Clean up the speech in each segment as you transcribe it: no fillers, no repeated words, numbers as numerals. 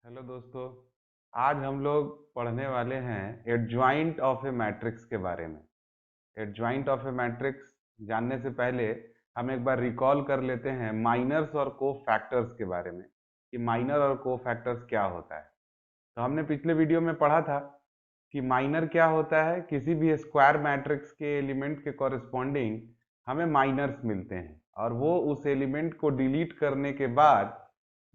Hello दोस्तों। आज हम लोग पढ़ने वाले हैं एडजॉइंट ऑफ ए मैट्रिक्स के बारे में। एडजॉइंट ऑफ ए मैट्रिक्स जानने से पहले हम एक बार रिकॉल कर लेते हैं माइनर्स और को फैक्टर्स के बारे में कि माइनर और को फैक्टर्स क्या होता है। तो हमने पिछले वीडियो में पढ़ा था कि माइनर क्या होता है। किसी भी स्क्वायर मैट्रिक्स के एलिमेंट के कॉरेस्पॉन्डिंग हमें माइनर्स मिलते हैं और वो उस एलिमेंट को डिलीट करने के बाद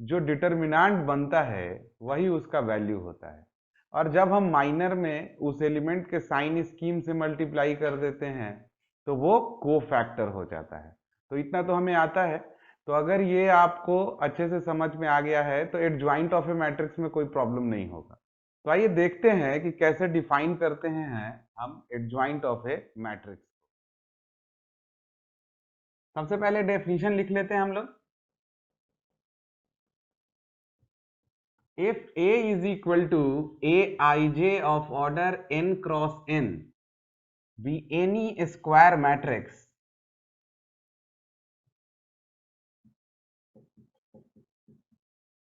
जो डिटर्मिनेंट बनता है वही उसका वैल्यू होता है। और जब हम माइनर में उस एलिमेंट के साइन स्कीम से मल्टीप्लाई कर देते हैं तो वो कोफैक्टर हो जाता है। तो इतना तो हमें आता है। तो अगर ये आपको अच्छे से समझ में आ गया है तो एडजॉइंट ऑफ ए मैट्रिक्स में कोई प्रॉब्लम नहीं होगा। तो आइए देखते हैं कि कैसे डिफाइन करते हैं हम एडजॉइंट ऑफ ए मैट्रिक्स। सबसे पहले डेफिनेशन लिख लेते हैं हम लोग। If A is equal to Aij of order n cross n be any square matrix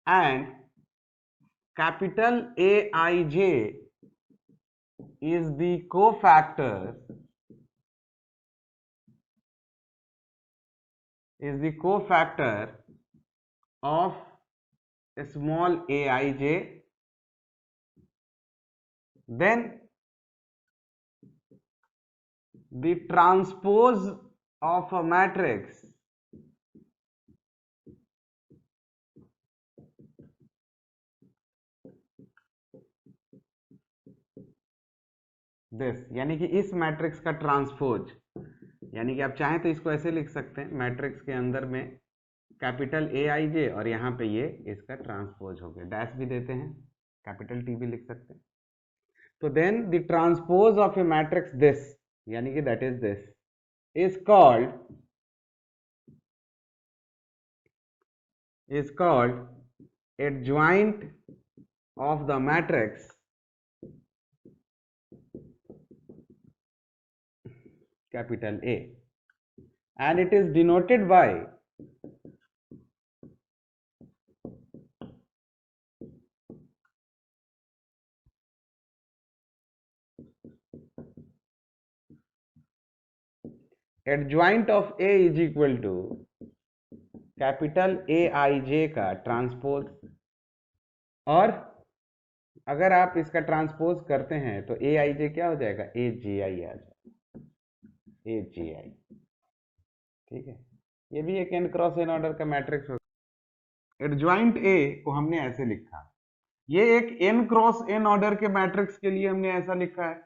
and capital Aij is the cofactor of small aij, then the transpose of a matrix this, यानी कि इस matrix का transpose, यानी कि आप चाहें तो इसको ऐसे लिख सकते हैं, मैट्रिक्स के अंदर में कैपिटल ए आई जे और यहाँ पे ये इसका ट्रांसपोज हो गया। डैश भी देते हैं, कैपिटल टी भी लिख सकते हैं। तो then the transpose of a matrix this, यानी कि that is this, is called adjoint of the matrix capital A, and it is denoted by adjoint of A is equal to capital A I J का transpose. और अगर आप इसका transpose करते हैं तो ए आई जे क्या हो जाएगा, ए जे आई आ जाएगा, ए जे आई। ठीक है, ये भी एक n क्रॉस n ऑर्डर का मैट्रिक्स होगा। एडजॉइंट ए को हमने ऐसे लिखा, ये एक n क्रॉस n ऑर्डर के मैट्रिक्स के लिए हमने ऐसा लिखा है।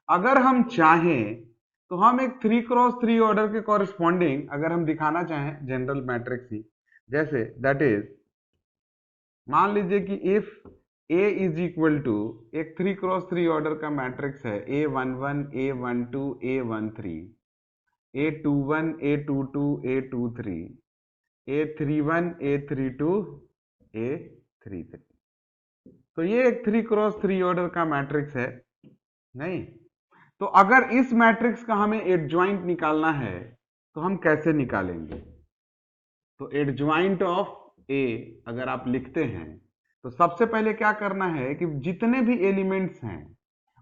अगर हम चाहें तो हम एक 3 क्रॉस 3 ऑर्डर के कॉरेस्पॉन्डिंग अगर हम दिखाना चाहें जनरल मैट्रिक्स ही, जैसे दैट इज, मान लीजिए कि if A is equal to एक 3 क्रॉस 3 ऑर्डर का मैट्रिक्स है, A11 A12 A13 A21 A22 A23 A31 A32 A33। तो ये एक 3 क्रॉस 3 ऑर्डर का मैट्रिक्स है नहीं। तो अगर इस मैट्रिक्स का हमें एडजॉइंट निकालना है तो हम कैसे निकालेंगे? तो एडजॉइंट ऑफ ए अगर आप लिखते हैं तो सबसे पहले क्या करना है कि जितने भी एलिमेंट्स हैं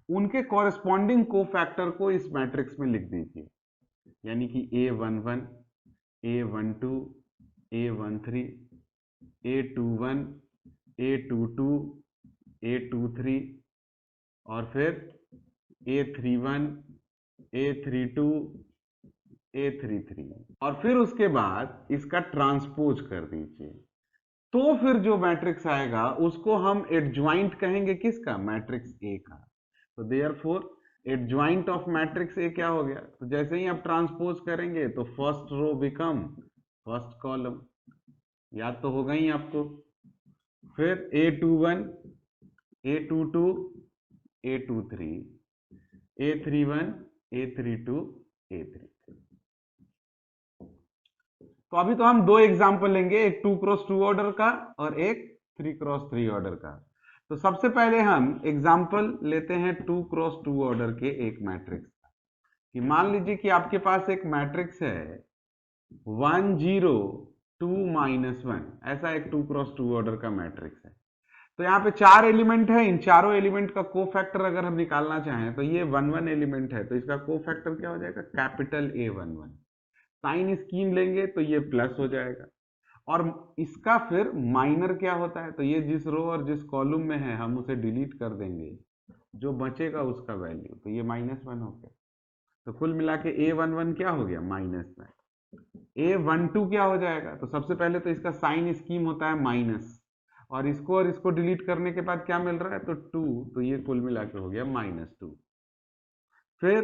उनके कॉरेस्पॉन्डिंग कोफैक्टर को इस मैट्रिक्स में लिख दीजिए, यानी कि A11 A12 A13 A21 A22 A23 और फिर A31 A32 A33 और फिर उसके बाद इसका ट्रांसपोज कर दीजिए। तो फिर जो मैट्रिक्स आएगा उसको हम एडजॉइंट कहेंगे, किसका, मैट्रिक्स ए का। तो therefore adjoint of matrix A क्या हो गया, तो जैसे ही आप ट्रांसपोज करेंगे तो first row become first column, याद तो होगा ही आपको। फिर A21 A22 A23 A31 A32 A33। तो अभी तो हम दो एग्जाम्पल लेंगे, एक 2 क्रॉस 2 ऑर्डर का और एक 3 क्रॉस 3 ऑर्डर का। तो सबसे पहले हम एग्जाम्पल लेते हैं 2 क्रॉस 2 ऑर्डर के एक मैट्रिक्स का, कि मान लीजिए कि आपके पास एक मैट्रिक्स है 1 0 2 -1, ऐसा एक 2 क्रॉस 2 ऑर्डर का मैट्रिक्स है। तो यहाँ पे 4 एलिमेंट है, इन चारों एलिमेंट का को फैक्टर अगर हम निकालना चाहें तो ये 1 एलिमेंट है, तो इसका को फैक्टर क्या हो जाएगा, कैपिटल A11। साइन स्कीम लेंगे तो ये प्लस हो जाएगा, और इसका फिर माइनर क्या होता है, तो ये जिस रो और जिस कॉलम में है हम उसे डिलीट कर देंगे, जो बचेगा उसका वैल्यू, तो ये -1 हो गया। तो कुल मिला के A11 क्या हो गया, -1। A12 क्या हो जाएगा, तो सबसे पहले तो इसका साइन स्कीम होता है माइनस, और इसको डिलीट करने के बाद क्या मिल रहा है, तो 2, तो ये कुल मिला के हो गया -2। फिर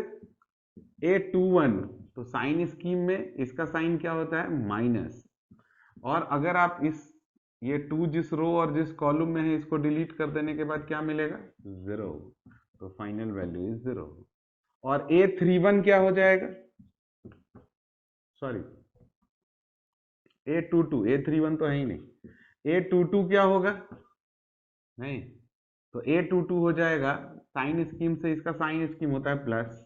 A21, तो साइन स्कीम में इसका साइन क्या होता है, माइनस, और अगर आप ये 2 जिस रो और जिस कॉलम में है इसको डिलीट कर देने के बाद क्या मिलेगा, 0, तो फाइनल वैल्यू इज 0। और A31 क्या हो जाएगा, सॉरी A31 तो है ही नहीं, A22 क्या होगा, नहीं, तो A22 हो जाएगा, साइन स्कीम से इसका साइन स्कीम होता है प्लस,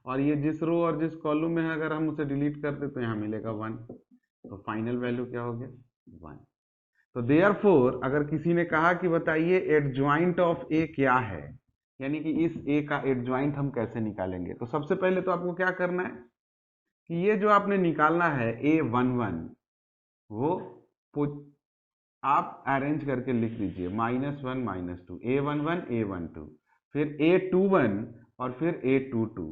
और ये जिस रो और जिस कॉलम में है अगर हम उसे डिलीट करते तो यहाँ मिलेगा 1, तो फाइनल वैल्यू क्या हो गया, 1। तो देयरफॉर अगर किसी ने कहा कि बताइए एडजॉइंट ऑफ ए क्या है, यानी कि इस ए का एडजॉइंट हम कैसे निकालेंगे, तो सबसे पहले तो आपको क्या करना है कि ये जो आपने निकालना है A11, वो आप अरेंज करके लिख दीजिए, -1 -2, A11 A12, फिर A21 और फिर A22,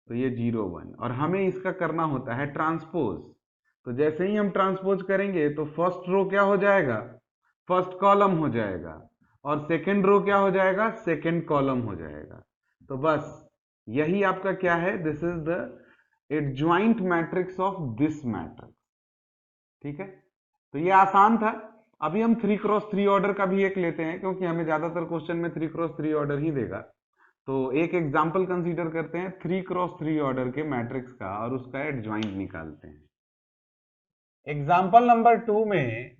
तो ये 0 1, और हमें इसका करना होता है ट्रांसपोज। तो जैसे ही हम ट्रांसपोज करेंगे तो फर्स्ट रो क्या हो जाएगा, फर्स्ट कॉलम हो जाएगा, और सेकंड रो क्या हो जाएगा, सेकंड कॉलम हो जाएगा। तो बस यही आपका क्या है, this is the adjoint matrix of this matrix. ठीक है, तो ये आसान था। अभी हम 3x3 ऑर्डर का भी एक लेते हैं, क्योंकि हमें ज्यादातर क्वेश्चन में 3x3 ऑर्डर ही देगा। तो एक एग्जांपल कंसीडर करते हैं 3x3 ऑर्डर के मैट्रिक्स का, और उसका एडजॉइंट निकालते हैं। एग्जांपल नंबर 2 में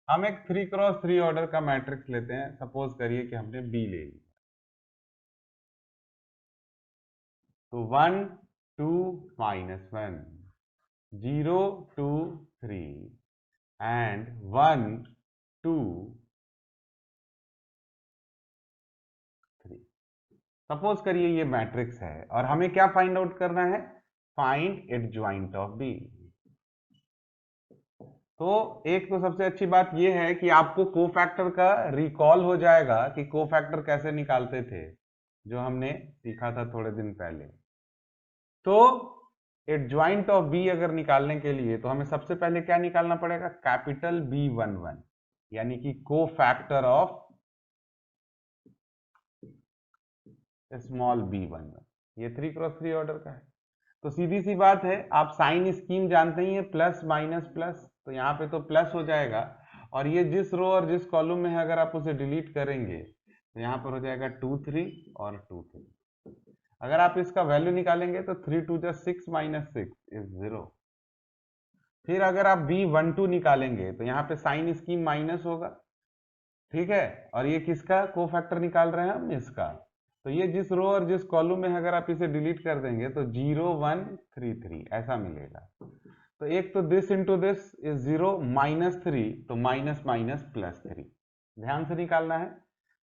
हम एक 3x3 ऑर्डर का मैट्रिक्स लेते हैं। सपोज करिए कि हमने बी ले लिया, तो 1 2 -1, 0 2 3 एंड 1 2 3। सपोज करिए ये मैट्रिक्स है, और हमें क्या फाइंड आउट करना है, फाइंड एडजॉइंट ऑफ बी। तो एक तो सबसे अच्छी बात यह है कि आपको कोफैक्टर का रिकॉल हो जाएगा कि कोफैक्टर कैसे निकालते थे, जो हमने सीखा था थोड़े दिन पहले। तो एडजॉइंट ऑफ बी अगर निकालने के लिए तो हमें सबसे पहले क्या निकालना पड़ेगा, कैपिटल B11, यानी कि कोफैक्टर ऑफ स्मॉल b11। ये 3x3 ऑर्डर का है। तो सीधी सी बात है, आप साइन स्कीम जानते ही है, प्लस माइनस प्लस, तो यहाँ पे तो प्लस हो जाएगा, और ये जिस रो और जिस कॉलम में है अगर आप उसे डिलीट करेंगे तो यहाँ पर हो जाएगा 2 3 और 2 3। अगर आप इसका वैल्यू निकालेंगे तो 3 2 6 -6 इज 0। फिर अगर आप B12 निकालेंगे तो यहाँ पे साइन स्कीम माइनस होगा, ठीक है, और ये किसका कोफैक्टर निकाल रहे हैं हम, इसका। तो ये जिस रो और जिस कॉलम में है अगर आप इसे डिलीट कर देंगे तो 0 1 3 3 ऐसा मिलेगा। तो एक तो दिस इंटू दिस इज 0 -3, तो माइनस माइनस +3 ध्यान से निकालना है।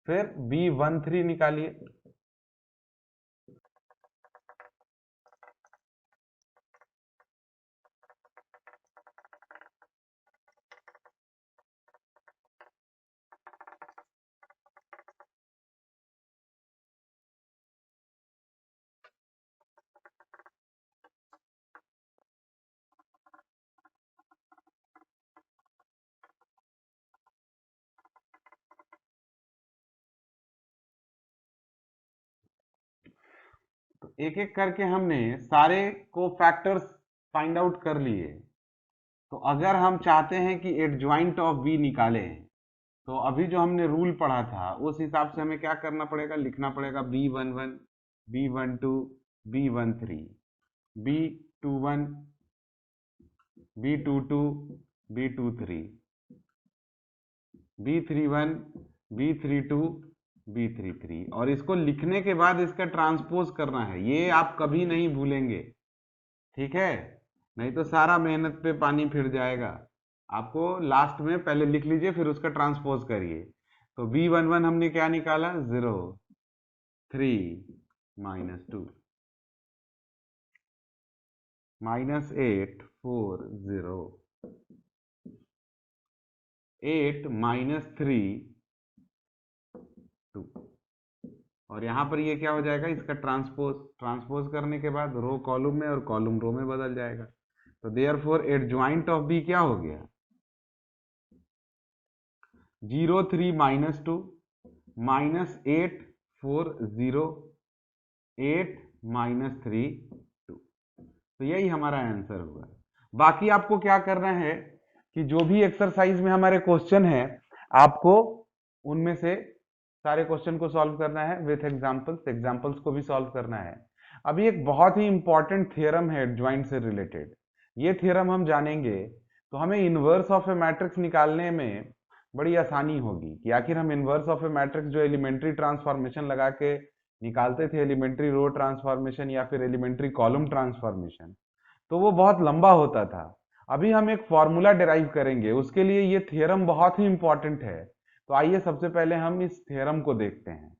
फिर B13 निकालिए, तो एक एक करके हमने सारे कोफैक्टर्स फाइंड आउट कर लिए। तो अगर हम चाहते हैं कि एडजॉइंट ऑफ बी निकालें, तो अभी जो हमने रूल पढ़ा था उस हिसाब से हमें क्या करना पड़ेगा, लिखना पड़ेगा B11 B12 B13 B21 B22 B23 B31 B32 B33, और इसको लिखने के बाद इसका ट्रांसपोज करना है, ये आप कभी नहीं भूलेंगे, ठीक है, नहीं तो सारा मेहनत पे पानी फिर जाएगा। आपको लास्ट में पहले लिख लीजिए फिर उसका ट्रांसपोज करिए। तो B11 हमने क्या निकाला 0 3 -2 -8 4 0 8 -3 2 और यहां पर ये क्या हो जाएगा, इसका ट्रांसपोज करने के बाद रो कॉलम में और कॉलम रो में बदल जाएगा। तो देयरफॉर एडजॉइंट ऑफ बी क्या हो गया 0 3 -2 -8 4 0 8 -3 2। तो यही हमारा आंसर होगा। बाकी आपको क्या करना है कि जो भी एक्सरसाइज में हमारे क्वेश्चन है आपको उनमें से सारे क्वेश्चन को सॉल्व करना है विथ एग्जांपल्स को भी सॉल्व करना है। अभी एक बहुत ही इंपॉर्टेंट थ्योरम है एडजॉइंट से रिलेटेड, ये थ्योरम हम जानेंगे तो हमें इनवर्स ऑफ ए मैट्रिक्स निकालने में बड़ी आसानी होगी कि आखिर हम इनवर्स ऑफ ए मैट्रिक्स जो एलिमेंट्री ट्रांसफॉर्मेशन लगा के निकालते थे, एलिमेंट्री रो ट्रांसफॉर्मेशन या फिर एलिमेंट्री कॉलम ट्रांसफॉर्मेशन, तो वो बहुत लंबा होता था। अभी हम एक फॉर्मूला डिराइव करेंगे, उसके लिए ये थ्योरम बहुत ही इंपॉर्टेंट है। तो आइए सबसे पहले हम इस थ्योरम को देखते हैं।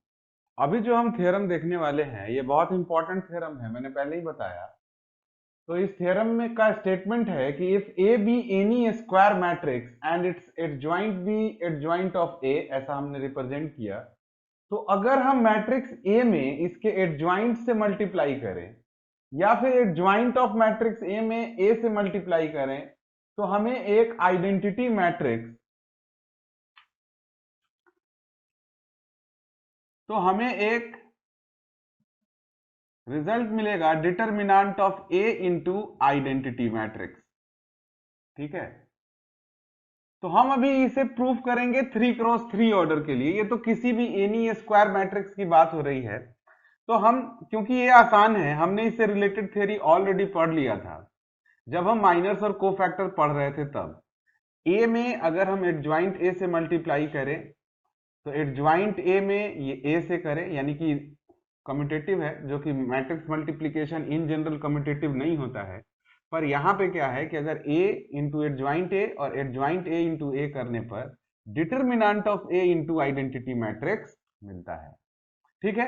अभी जो हम थ्योरम देखने वाले हैं ये बहुत इंपॉर्टेंट थ्योरम है, मैंने पहले ही बताया। तो इस थ्योरम में का स्टेटमेंट है कि if A B any square matrix and its adjoint B adjoint of A, ऐसा हमने रिप्रेजेंट किया, तो अगर हम मैट्रिक्स ए में इसके एडजॉइंट से मल्टीप्लाई करें या फिर एडजॉइंट ऑफ मैट्रिक्स ए में ए से मल्टीप्लाई करें तो हमें एक आइडेंटिटी मैट्रिक्स, तो हमें एक रिजल्ट मिलेगा determinant of A into identity matrix. ठीक है, तो हम अभी इसे प्रूफ करेंगे 3x3 ऑर्डर के लिए। ये तो किसी भी एनी स्क्वायर मैट्रिक्स की बात हो रही है, तो हम, क्योंकि ये आसान है, हमने इससे रिलेटेड थ्योरी ऑलरेडी पढ़ लिया था जब हम माइनर्स और कोफैक्टर पढ़ रहे थे। तब ए में अगर हम एडजॉइंट ए से मल्टीप्लाई करें तो एडजॉइंट ए में ये ए से करें, यानी कि कम्यूटेटिव है, जो कि matrix multiplication in general commutative नहीं होता है। पर यहाँ पे क्या है कि अगर ए इंटू एडजॉइंट ए और एडजॉइंट ए इंटू ए करने पर determinant of A into identity matrix मिलता है। ठीक है,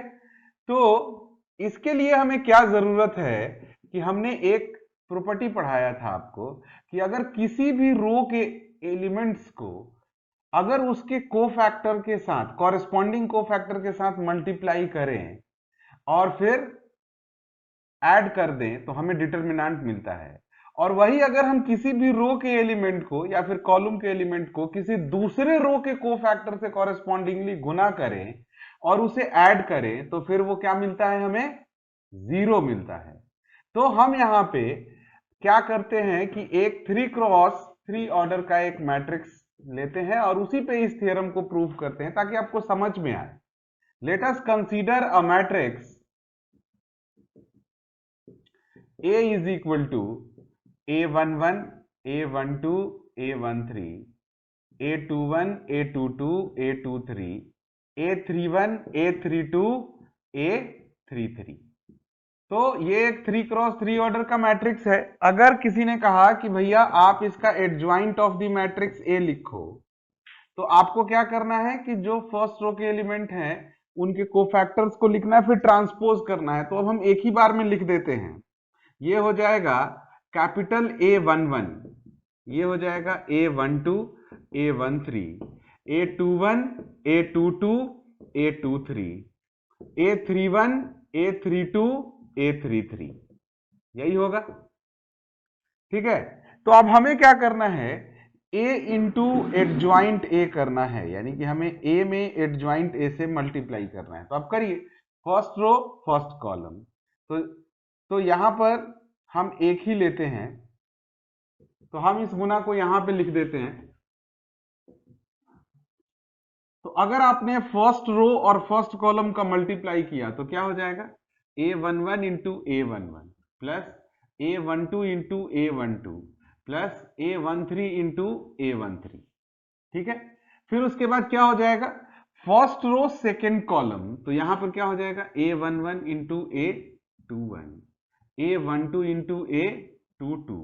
तो इसके लिए हमें क्या जरूरत है कि हमने एक प्रॉपर्टी पढ़ाया था आपको कि अगर किसी भी रो के एलिमेंट्स को अगर उसके कोफैक्टर के साथ, कॉरेस्पॉन्डिंग कोफैक्टर के साथ मल्टीप्लाई करें और फिर ऐड कर दें तो हमें डिटरमिनेंट मिलता है। और वही अगर हम किसी भी रो के एलिमेंट को या फिर कॉलम के एलिमेंट को किसी दूसरे रो के कोफैक्टर से कॉरेस्पॉन्डिंगली गुना करें और उसे ऐड करें तो फिर वो क्या मिलता है, हमें 0 मिलता है। तो हम यहां पे क्या करते हैं कि एक 3x3 ऑर्डर का एक मैट्रिक्स लेते हैं और उसी पे इस थ्योरम को प्रूव करते हैं ताकि आपको समझ में आए। Let us consider a matrix A is equal to A11, A12, A13, A21, A22, A23, A31, A32, A33। तो ये एक 3x3 ऑर्डर का मैट्रिक्स है। अगर किसी ने कहा कि भैया आप इसका adjoint of the matrix A लिखो, तो आपको क्या करना है कि जो फर्स्ट रो के एलिमेंट हैं उनके कोफैक्टर्स को लिखना है, फिर ट्रांसपोज करना है। तो अब हम एक ही बार में लिख देते हैं। ये हो जाएगा कैपिटल A11, ये हो जाएगा A12, A13, A21, A22, A23, A31, A32, A33, यही होगा। ठीक है, तो अब हमें क्या करना है, A इंटू एडजॉइंट ए करना है, यानी कि हमें A में एडजॉइंट ए से मल्टीप्लाई करना है। तो अब करिए, फर्स्ट रो फर्स्ट कॉलम। तो यहां पर हम एक ही लेते हैं, तो हम इस गुना को यहां पे लिख देते हैं। तो अगर आपने फर्स्ट रो और फर्स्ट कॉलम का मल्टीप्लाई किया तो क्या हो जाएगा, A11 into A11 plus A12 into A12 plus A13 into A13। ठीक है, फिर उसके बाद क्या हो जाएगा, फर्स्ट रो सेकेंड कॉलम, तो यहां पर क्या हो जाएगा A11 into A21, A12 into A22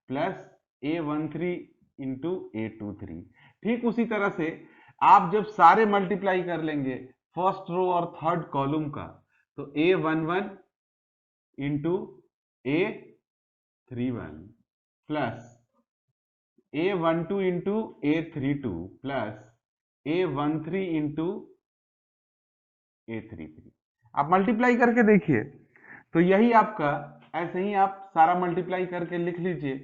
plus A13 into A23। ठीक उसी तरह से आप जब सारे मल्टीप्लाई कर लेंगे फर्स्ट रो और थर्ड कॉलम का, तो A11 into A31 plus A12 into A32 plus A13 into A33। आप मल्टीप्लाई करके देखिए, तो यही आपका, ऐसे ही आप सारा मल्टीप्लाई करके लिख लीजिए।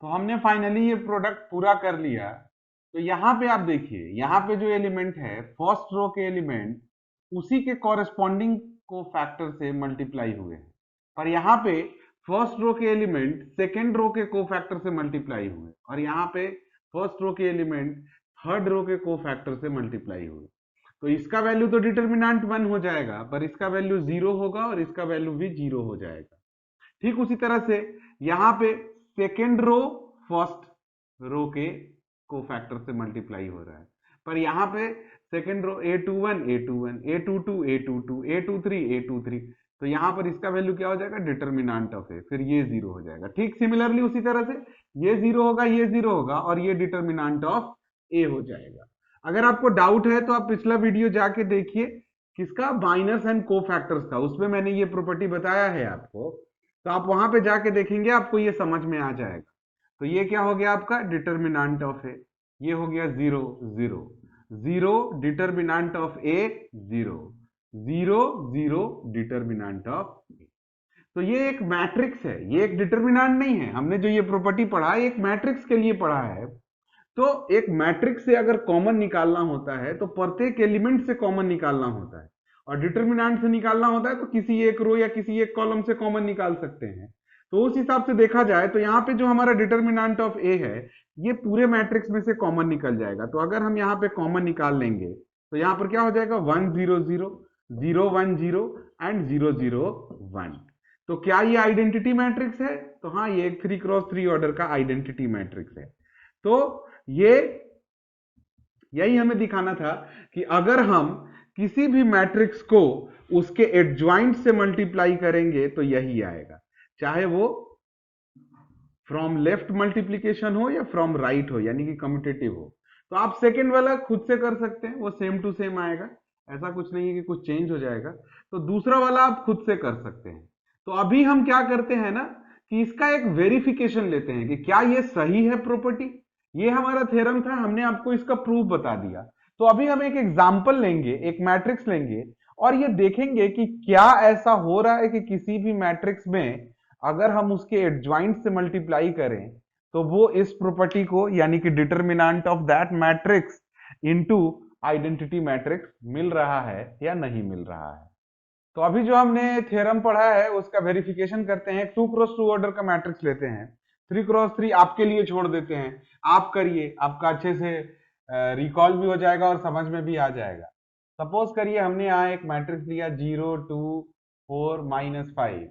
तो हमने फाइनली ये प्रोडक्ट पूरा कर लिया। तो यहाँ पे आप देखिए, यहाँ पे जो एलिमेंट है फर्स्ट रो के एलिमेंट उसी के कॉरेस्पॉन्डिंग को फैक्टर से मल्टीप्लाई हुए हैं, पर यहाँ पे फर्स्ट रो के एलिमेंट सेकेंड रो के को फैक्टर से मल्टीप्लाई हुए, और यहाँ पे फर्स्ट रो के एलिमेंट थर्ड रो के को फैक्टर से मल्टीप्लाई हुए। तो इसका वैल्यू तो डिटर्मिनेंट 1 हो जाएगा, पर इसका वैल्यू 0 होगा और इसका वैल्यू भी 0 हो जाएगा। ठीक उसी तरह से यहाँ पे सेकेंड रो फर्स्ट रो के कोफैक्टर से मल्टीप्लाई हो रहा है, पर यहाँ पे second row A21 A21 A22 A22 A23 A23, तो यहाँ पर इसका वैल्यू क्या हो जाएगा, डिटर्मिनेंट ऑफ ए, फिर ये 0 हो जाएगा। ठीक सिमिलरली उसी तरह से ये 0 होगा, ये 0 होगा, और ये डिटर्मिनेंट ऑफ ए हो जाएगा। अगर आपको डाउट है तो आप पिछला वीडियो जाके देखिए, किसका, माइनस एंड कोफैक्टर्स का, उसमें मैंने ये प्रॉपर्टी बताया है आपको, तो आप वहां पे जाके देखेंगे, आपको ये समझ में आ जाएगा। तो ये क्या हो गया आपका डिटर्मिनेंट ऑफ ए, ये हो गया 0 0 0 determinant of A 0 0 0 determinant of A. तो ये एक मैट्रिक्स है, ये एक डिटर्मिनेंट नहीं है। हमने जो ये प्रॉपर्टी पढ़ा है एक मैट्रिक्स के लिए पढ़ा है। तो एक मैट्रिक्स से अगर कॉमन निकालना होता है तो प्रत्येक एलिमेंट से कॉमन निकालना होता है, और डिटर्मिनेंट से निकालना होता है तो किसी एक रो या किसी एक कॉलम से कॉमन निकाल सकते हैं। तो उस हिसाब से देखा जाए तो यहाँ पे जो हमारा डिटर्मिनेंट ऑफ ए है ये पूरे मैट्रिक्स में से कॉमन निकल जाएगा। तो अगर हम यहाँ पे कॉमन निकाल लेंगे तो यहाँ पर क्या हो जाएगा, 1 0 0 0 1 0 एंड 0 0 1। तो क्या ये आइडेंटिटी मैट्रिक्स है? तो हाँ, ये एक 3x3 ऑर्डर का आइडेंटिटी मैट्रिक्स है। तो ये यही हमें दिखाना था कि अगर हम किसी भी मैट्रिक्स को उसके एडजॉइंट से मल्टीप्लाई करेंगे तो यही आएगा, चाहे वो फ्रॉम लेफ्ट मल्टीप्लीकेशन हो या फ्रॉम राइट हो, यानी कि कम्यूटेटिव हो। तो आप सेकेंड वाला खुद से कर सकते हैं, वो सेम टू सेम आएगा, ऐसा कुछ नहीं है कि कुछ चेंज हो जाएगा। तो दूसरा वाला आप खुद से कर सकते हैं। तो अभी हम क्या करते हैं ना कि इसका एक वेरिफिकेशन लेते हैं कि क्या ये सही है प्रॉपर्टी। ये हमारा थ्योरम था, हमने आपको इसका प्रूफ बता दिया। तो अभी हम एक एग्जांपल लेंगे, एक मैट्रिक्स लेंगे, और ये देखेंगे कि क्या ऐसा हो रहा है कि किसी भी मैट्रिक्स में अगर हम उसके एडजॉइंट से मल्टीप्लाई करें तो वो इस प्रॉपर्टी को, यानी कि determinant of that matrix into identity matrix मिल रहा है या नहीं मिल रहा है। तो अभी जो हमने थ्योरम पढ़ा है उसका वेरिफिकेशन करते हैं। 2x2 ऑर्डर का मैट्रिक्स लेते हैं, 3x3 आपके लिए छोड़ देते हैं, आप करिए, आपका अच्छे से रिकॉल भी हो जाएगा और समझ में भी आ जाएगा। सपोज करिए हमने यहाँ एक मैट्रिक्स लिया 0 2 4 -5।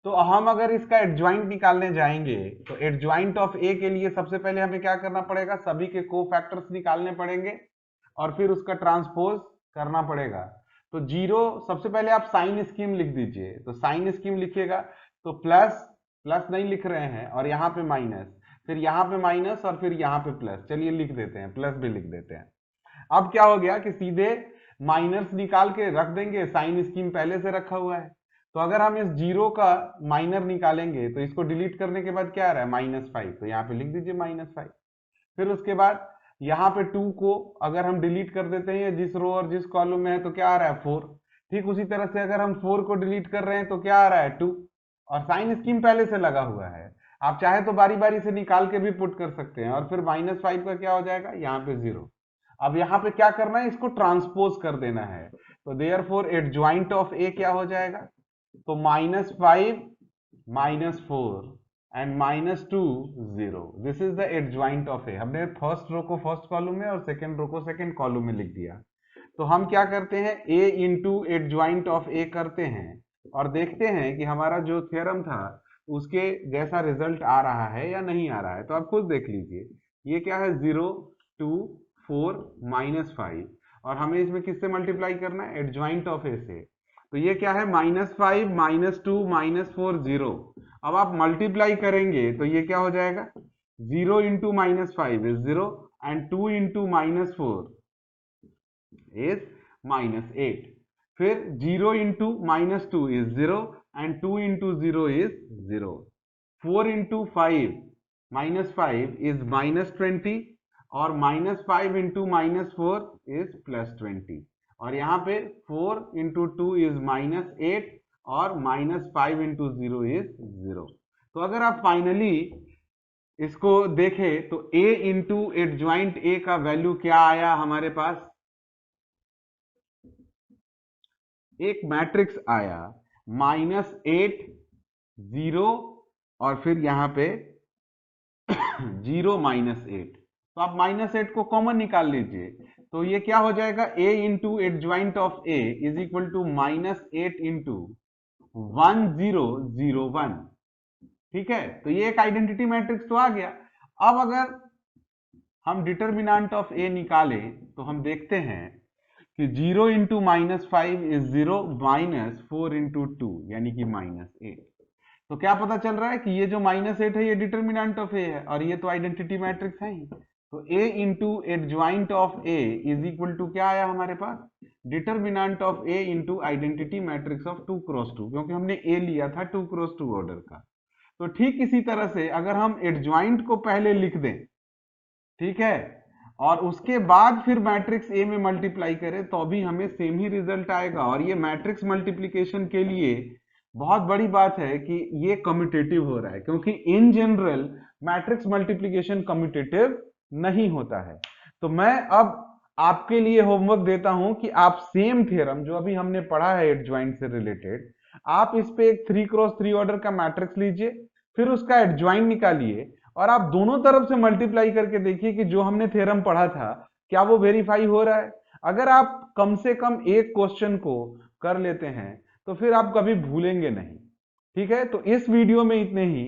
तो हम अगर इसका एडजॉइंट निकालने जाएंगे तो एडजॉइंट ऑफ ए के लिए सबसे पहले हमें क्या करना पड़ेगा, सभी के कोफैक्टर्स निकालने पड़ेंगे और फिर उसका ट्रांसपोज करना पड़ेगा। तो 0, सबसे पहले आप साइन स्कीम लिख दीजिए। तो साइन स्कीम लिखिएगा तो प्लस प्लस नहीं लिख रहे हैं, और यहाँ पे माइनस, फिर यहाँ पे माइनस, और फिर यहाँ पे प्लस। चलिए लिख देते हैं, प्लस भी लिख देते हैं। अब क्या हो गया कि सीधे माइनस निकाल के रख देंगे, साइन स्कीम पहले से रखा हुआ है। तो अगर हम इस 0 का माइनर निकालेंगे तो इसको डिलीट करने के बाद क्या आ रहा है, -5। तो यहाँ पे लिख दीजिए -5। फिर उसके बाद यहाँ पे 2 को अगर हम डिलीट कर देते हैं जिस रो और जिस कॉलम में है तो क्या आ रहा है, 4। ठीक उसी तरह से अगर हम 4 को डिलीट कर रहे हैं तो क्या आ रहा है, 2, और साइन स्कीम पहले से लगा हुआ है। आप चाहे तो बारी बारी से निकाल के भी पुट कर सकते हैं। और फिर -5 का क्या हो जाएगा, यहाँ पे 0। अब यहाँ पे क्या करना है, इसको ट्रांसपोज कर देना है। तो देयरफॉर एडजॉइंट ऑफ ए क्या हो जाएगा, तो -5 -4 and -2 0। This is the adjoint of A. हमने फर्स्ट रो को फर्स्ट कॉलम में और सेकंड रो को सेकंड कॉलम में लिख दिया। तो हम क्या करते हैं, a इंटू एडजॉइंट ऑफ ए करते हैं और देखते हैं कि हमारा जो थ्योरम था उसके जैसा रिजल्ट आ रहा है या नहीं आ रहा है। तो आप खुद देख लीजिए, ये क्या है 0 2 4 -5 और हमें इसमें किससे मल्टीप्लाई करना है, एडजॉइंट ऑफ ए से। तो ये क्या है -5 -2 -4 0। अब आप मल्टीप्लाई करेंगे तो ये क्या हो जाएगा 0 into -5 is 0 and 2 into -4 is -8। फिर 0 into -2 is 0 and 2 into 0 is 0। 4 into 5 -5 is -20 और -5 इंटू -4 इज +20 और यहाँ पे 4 इंटू 2 इज -8 और -5 इंटू 0 इज 0। तो अगर आप फाइनली इसको देखें तो a इंटू एडजॉइंट a का वैल्यू क्या आया हमारे पास, एक मैट्रिक्स आया -8 0 और फिर यहां पे 0 -8। तो आप -8 को कॉमन निकाल लीजिए तो ये क्या हो जाएगा a into adjoint of a is equal to -8 into 1 0 0 1। ठीक है, तो ये एक आइडेंटिटी मैट्रिक्स तो आ गया। अब अगर हम डिटर्मिनेंट ऑफ a निकालें तो हम देखते हैं कि 0 इंटू -5 इज 0 -4 इंटू 2 यानी कि -8। तो क्या पता चल रहा है कि ये जो -8 है ये डिटर्मिनेंट ऑफ a है और ये तो आइडेंटिटी मैट्रिक्स है ही। तो a into adjoint of a is equal to क्या आया हमारे पास, determinant of a into identity matrix of 2 cross 2, क्योंकि हमने a लिया था 2 क्रॉस 2 ऑर्डर का। तो ठीक इसी तरह से अगर हम एडजॉइंट को पहले लिख दें, ठीक है, और उसके बाद फिर मैट्रिक्स ए में मल्टीप्लाई करें तो भी हमें सेम ही रिजल्ट आएगा। और ये मैट्रिक्स मल्टीप्लिकेशन के लिए बहुत बड़ी बात है कि ये कम्यूटेटिव हो रहा है, क्योंकि in general matrix multiplication commutative नहीं होता है। तो मैं अब आपके लिए होमवर्क देता हूं कि आप सेम थ्योरम जो अभी हमने पढ़ा है एडजॉइंट से रिलेटेड, आप इस पे एक 3 क्रॉस 3 ऑर्डर का मैट्रिक्स लीजिए, फिर उसका एडजॉइंट निकालिए और आप दोनों तरफ से मल्टीप्लाई करके देखिए कि जो हमने थ्योरम पढ़ा था क्या वो वेरीफाई हो रहा है। अगर आप कम से कम एक क्वेश्चन को कर लेते हैं तो फिर आप कभी भूलेंगे नहीं। ठीक है, तो इस वीडियो में इतने ही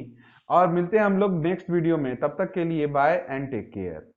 और मिलते हैं हम लोग नेक्स्ट वीडियो में। तब तक के लिए बाय एंड टेक केयर।